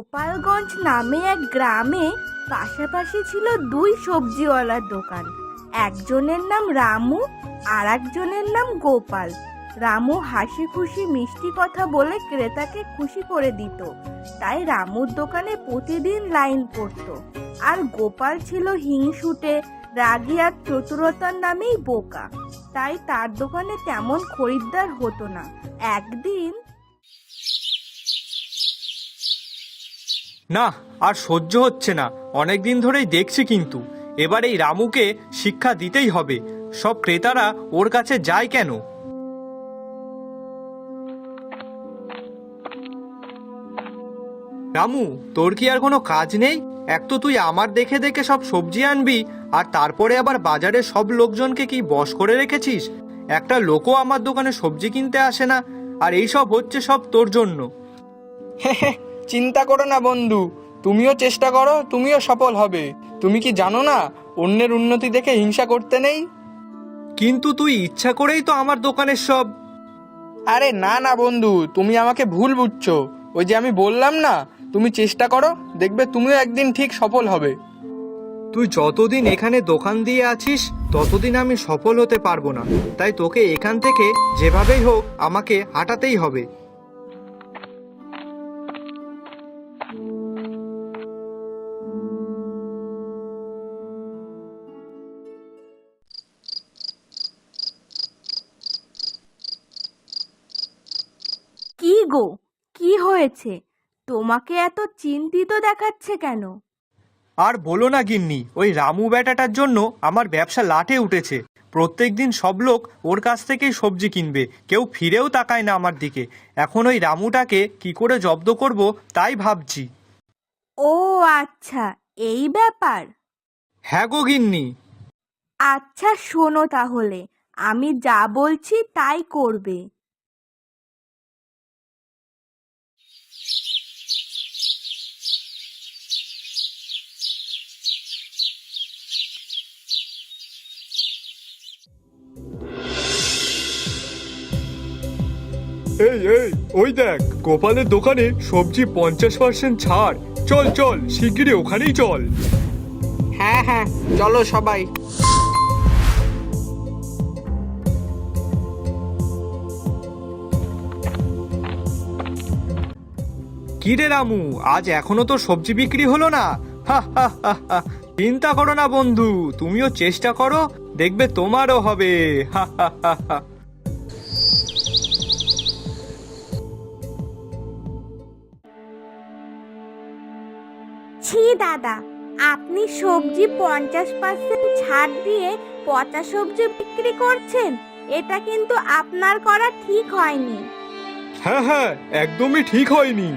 গোপালগঞ্জ নামে এক গ্রামে পাশাপাশি ছিল দুই সবজিওয়ালার দোকান। একজনের নাম রামু আর একজনের নাম গোপাল। রামু হাসি খুশি মিষ্টি কথা বলে ক্রেতাকে খুশি করে দিত, তাই রামুর দোকানে প্রতিদিন লাইন পড়তো। আর গোপাল ছিল হিংসুটে, রাগী আর চতুরতার নামেই বোকা, তাই তার দোকানে তেমন খরিদ্দার হতো না। একদিন না, আর সহ্য হচ্ছে না। অনেক দিন ধরেই দেখছি, কিন্তু এবার এই রামুকে শিক্ষা দিতেই হবে। সব ক্রেতারা ওর কাছে যায় কেন? রামু, তোর কি আর কোনো কাজ নেই? এক তো তুই আমার দেখে দেখে সব সবজি আনবি, আর তারপরে আবার বাজারে সব লোকজনকে কি বশ করে রেখেছিস। একটা লোকও আমার দোকানে সবজি কিনতে আসে না, আর এই সব হচ্ছে সব তোর জন্য। চিন্তা করো না বন্ধু, তুমিও চেষ্টা করো, তুমিও সফল হবে। তুমি কি জানো না, অন্যের উন্নতি দেখে হিংসা করতে নেই। কিন্তু তুই ইচ্ছা করেই তো আমার দোকানের সব। আরে না না বন্ধু, তুমি আমাকে ভুল বুঝছো। ওই যে আমি বললাম না, তুমি চেষ্টা করো, দেখবে তুমিও একদিন ঠিক সফল হবে। তুই যতদিন এখানে দোকান দিয়ে আছিস ততদিন আমি সফল হতে পারবো না, তাই তোকে এখান থেকে যেভাবেই হোক আমাকে হাঁটাতেই হবে। কি গো, কি হয়েছে? তোমাকে এত চিন্তিত দেখাচ্ছে কেন? আর বলো না গিন্নি, ওই রামু বেটাটার জন্য আমার ব্যবসা লাটে উঠেছে। প্রত্যেকদিন সব লোক ওর কাছ থেকেই সবজি কিনবে, কেউ ফিরেও তাকায় না আমার দিকে। এখন ওই রামুটাকে কি করে জব্দ করব তাই ভাবছি। ও আচ্ছা, এই ব্যাপার। হ্যাঁ গো গিন্নি। আচ্ছা শোনো তাহলে, আমি যা বলছি তাই করবে। এই এই, ওই দেখ, গোপালের দোকানে সবজি 50% ছাড়। চল চল, শিগগিরই ওখানেই চল। হ্যাঁ হ্যাঁ, চলো সবাই। কি রে রামু, আজ এখনো তো সবজি বিক্রি হলো না? হা হা হা হা। চিন্তা করো না বন্ধু, তুমিও চেষ্টা করো, দেখবে তোমারও হবে। হা হা হা হা। ছি দাদা, আপনি সবজি 50% ছাড় দিয়ে পচা সবজি বিক্রি করছেন, এটা কিন্তু আপনার করা ঠিক হয়নি। হ্যাঁ হ্যাঁ, একদমই ঠিক হয়নি।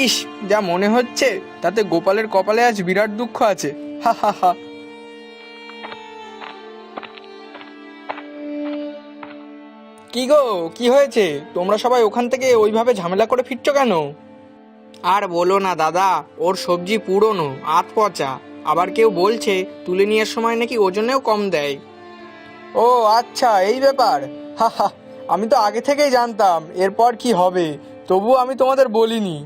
ইস, যা মনে হচ্ছে তাতে গোপালের কপালে আজ বিরাট দুঃখ আছে। হা হা হা। কি গো, কি হয়েছে? তোমরা সবাই ওখান থেকে ওইভাবে ঝামেলা করে ফিরছো কেন? আর বলো না দাদা, ওর সবজি পুরনো, আধ পচা। আবার কেউ বলছে তুলে নেওয়ার সময় নাকি ওজনেও কম দেয়। ও আচ্ছা, এই ব্যাপার। হা হা, আমি তো আগে থেকেই জানতাম এরপর কি হবে, তবুও আমি তোমাদের বলিনি।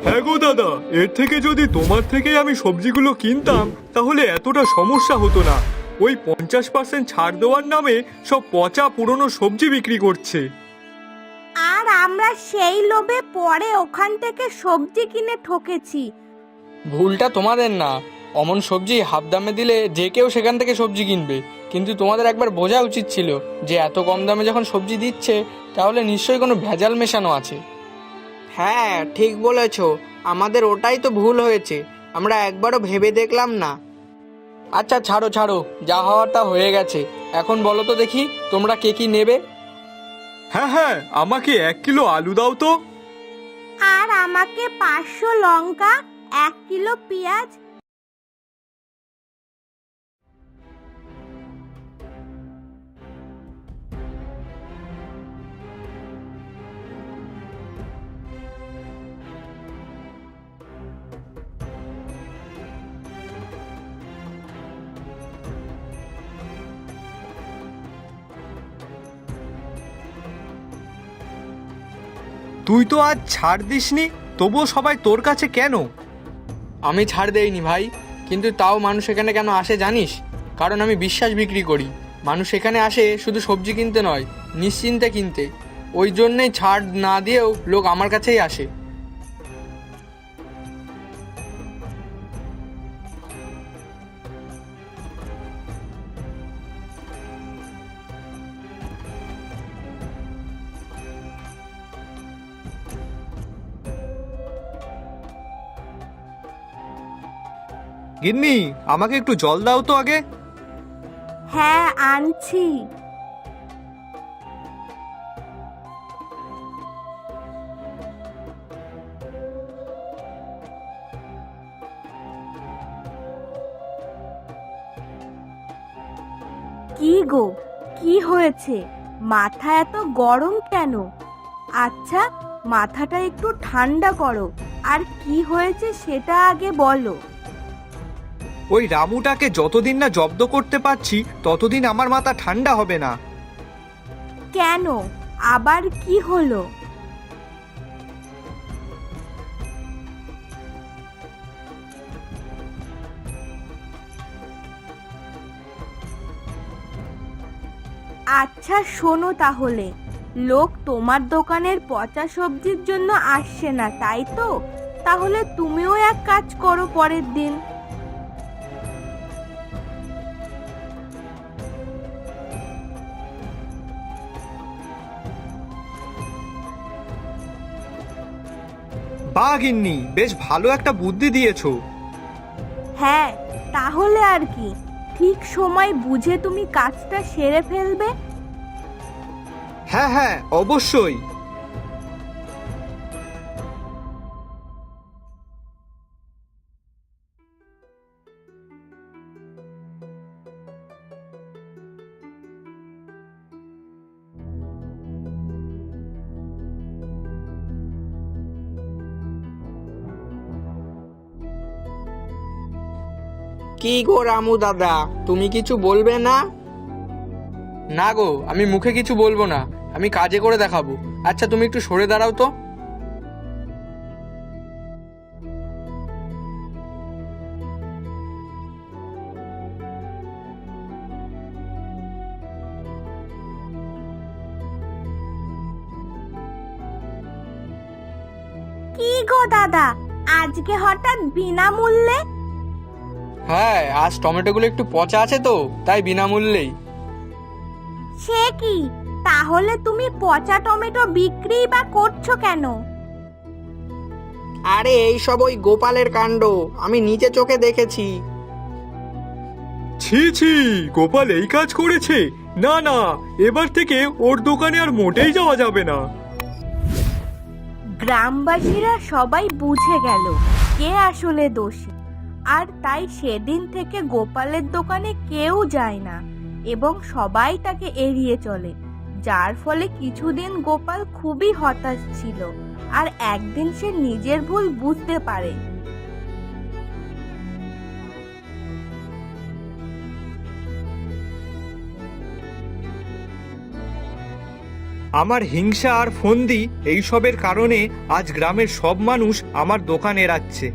হ্যাঁ গো দাদা, এর থেকে যদি তোমার থেকেই আমি সবজিগুলো কিনতাম তাহলে এতটা সমস্যা হতো না। ওই 50% ছাড় দেওয়ার নামে সব পচা পুরনো সবজি বিক্রি করছে। আর আমরা সেই লোভে পরে ওখান থেকে সবজি কিনে ঠকেছি। ভুলটা তোমাদের না, অমন সবজি হাফ দামে দিলে যে কেউ সেখান থেকে সবজি কিনবে। কিন্তু তোমাদের একবার বোঝা উচিত ছিল যে এত কম দামে যখন সবজি দিচ্ছে তাহলে নিশ্চয়ই কোনো ভেজাল মেশানো আছে। হ্যাঁ ঠিক বলেছ, আমাদের ওটাই তো ভুল হয়েছে, আমরা একবারও ভেবে দেখলাম না। আচ্ছা ছাড়ো ছাড়ো, যা হওয়ার তা হয়ে গেছে। এখন বলো তো দেখি, তোমরা কে কি নেবে? হ্যাঁ হ্যাঁ, আমাকে 1 কিলো আলু দাও তো। আর আমাকে 500 লঙ্কা, 1 কিলো পেঁয়াজ। তুই তো আজ ছাড় দিসনি, তবুও সবাই তোর কাছে কেন? আমি ছাড় দেইনি ভাই, কিন্তু তাও মানুষ এখানে কেন আসে জানিস? কারণ আমি বিশ্বাস বিক্রি করি। মানুষ এখানে আসে শুধু সবজি কিনতে নয়, নিশ্চিন্তে কিনতে। ওই জন্যেই ছাড় না দিয়েও লোক আমার কাছেই আসে। গিন্নি, আমাকে একটু জল দাও তো আগে। হ্যাঁ, আনছি। কি গো, কি হয়েছে? মাথা এত গরম কেন? আচ্ছা, মাথাটা একটু ঠান্ডা করো। আর কি হয়েছে সেটা আগে বলো। ওই রামুটাকে যতদিন না জব্দ করতে পারছি ততদিন আমার মাথা ঠান্ডা হবে না। কেন, আবার কি হলো? আচ্ছা শোনো তাহলে, লোক তোমার দোকানের পচা সবজির জন্য আসছে না, তাই তো? তাহলে তুমিও এক কাজ করো পরের দিন। বাহ গিন্নি, বেশ ভালো একটা বুদ্ধি দিয়েছো। হ্যাঁ, তাহলে আর কি, ঠিক সময় বুঝে তুমি কাজটা সেরে ফেলবে। হ্যাঁ হ্যাঁ, অবশ্যই। কি গো রামু দাদা, তুমি কিছু বলবে না? না গো, আমি মুখে কিছু বলবো না, আমি কাজে করে দেখাবো। আচ্ছা তুমি একটু সরে দাঁড়াও তো। কি গো দাদা, আজকে হঠাৎ বিনামূল্যে? হ্যাঁ, আজ টমেটোগুলো একটু পচা আছে তো, তাই বিনামূল্যেই। সে কি, তাহলে তুমি পচা টমেটো বিক্রি বা করছো কেন? আরে এইসব ওই গোপালের কাণ্ড, আমি নিজে চোখে দেখেছি। ছি ছি, গোপাল এই কাজ করেছে? না না, এবার থেকে ওর দোকানে আর মোটেই যাওয়া যাবে না। গ্রামবাসীরা সবাই বুঝে গেল কে আসলে দোষী, আর তাই সেদিন থেকে গোপালের দোকানে কেউ যায় না এবং সবাই তাকে এড়িয়ে চলে। যার ফলে কিছুদিন গোপাল খুবই হতাশ ছিল, আর একদিন সে নিজের ভুল বুঝতে পারে। আমার হিংসা আর ফন্দি এইসবের কারণে আজ গ্রামের সব মানুষ আমার দোকান এড়াচ্ছে।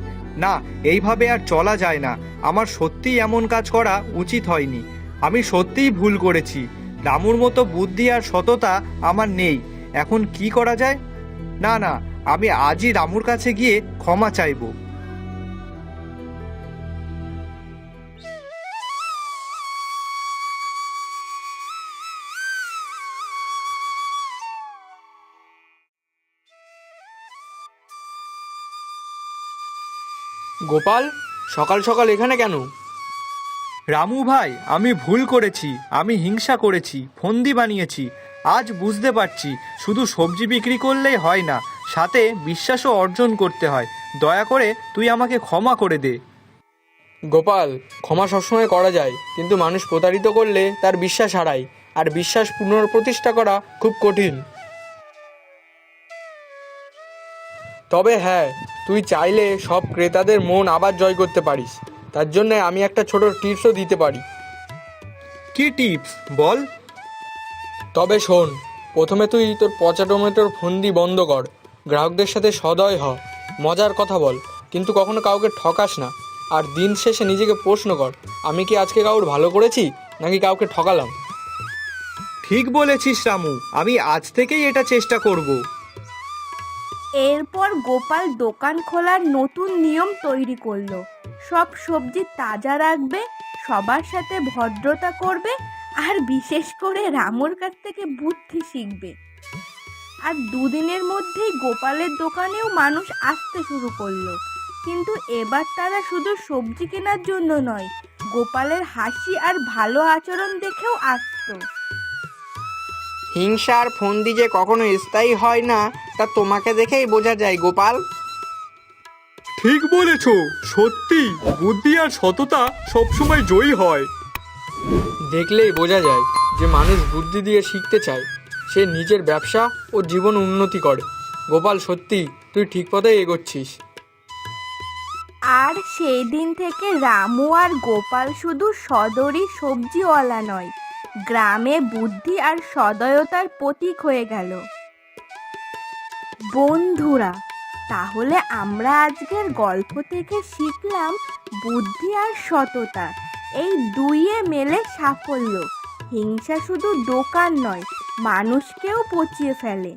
না, এইভাবে আর চলা যায় না। আমার সত্যিই এমন কাজ করা উচিত হয়নি। আমি সত্যিই ভুল করেছি। রামুর মতো বুদ্ধি আর সততা আমার নেই। এখন কি করা যায়? না না, আমি আজই রামুর কাছে গিয়ে ক্ষমা চাইবো। গোপাল, সকাল সকাল এখানে কেন? রামু ভাই, আমি ভুল করেছি। আমি হিংসা করেছি, ফন্দি বানিয়েছি। আজ বুঝতে পারছি শুধু সবজি বিক্রি করলেই হয় না, সাথে বিশ্বাসও অর্জন করতে হয়। দয়া করে তুই আমাকে ক্ষমা করে দে। গোপাল, ক্ষমা সবসময় করা যায়, কিন্তু মানুষ প্রতারিত করলে তার বিশ্বাস হারায়, আর বিশ্বাস পুনঃপ্রতিষ্ঠা করা খুব কঠিন। তবে হ্যাঁ, তুই চাইলে সব ক্রেতাদের মন আবার জয় করতে পারিস। তার জন্য আমি একটা ছোট টিপসও দিতে পারি। কি টিপস বল? তবে শোন, প্রথমে তুই তোর পচা টমেটোর ফন্দি বন্ধ কর, গ্রাহকদের সাথে সদয় হ, মজার কথা বল, কিন্তু কখনো কাউকে ঠকাস না। আর দিন শেষে নিজেকে প্রশ্ন কর, আমি কি আজকে কাউর ভালো করেছি নাকি কাউকে ঠকালাম? ঠিক বলেছিস রামু, আমি আজ থেকেই এটা চেষ্টা করব। এরপর গোপাল দোকান খোলার নতুন নিয়ম তৈরি করলো। সব সবজি তাজা রাখবে, সবার সাথে ভদ্রতা করবে, আর বিশেষ করে রামুর কাছ থেকে বুদ্ধি শিখবে। আর দুদিনের মধ্যেই গোপালের দোকানেও মানুষ আসতে শুরু করলো। কিন্তু এবার তারা শুধু সবজি কেনার জন্য নয়, গোপালের হাসি আর ভালো আচরণ দেখেও আসতো। হিংসা আর ফন্দি যে কখনো স্থায়ী হয় না, তা তোমাকে দেখেই বোঝা যায় গোপাল। ঠিক বলেছ, সত্যি বুদ্ধি আর সততা সবসময় জয়ী হয়। দেখলেই বোঝা যায় যে মানুষ বুদ্ধি দিয়ে শিখতে চায়, সে নিজের ব্যবসা ও জীবন উন্নতি করে। গোপাল, সত্যি তুই ঠিক পথেই এগোচ্ছিস। আর সেই দিন থেকে রামু আর গোপাল শুধু সদরই সবজিওয়ালা নয়, গ্রামে বুদ্ধি আর সদয়তার প্রতীক হয়ে গেল। বন্ধুরা, তাহলে আমরা আজকের গল্প থেকে শিখলাম বুদ্ধি আর সততা এই দুইয়ে মেলে সাফল্য। হিংসা শুধু দোকান নয়, মানুষকেও পচিয়ে ফেলে।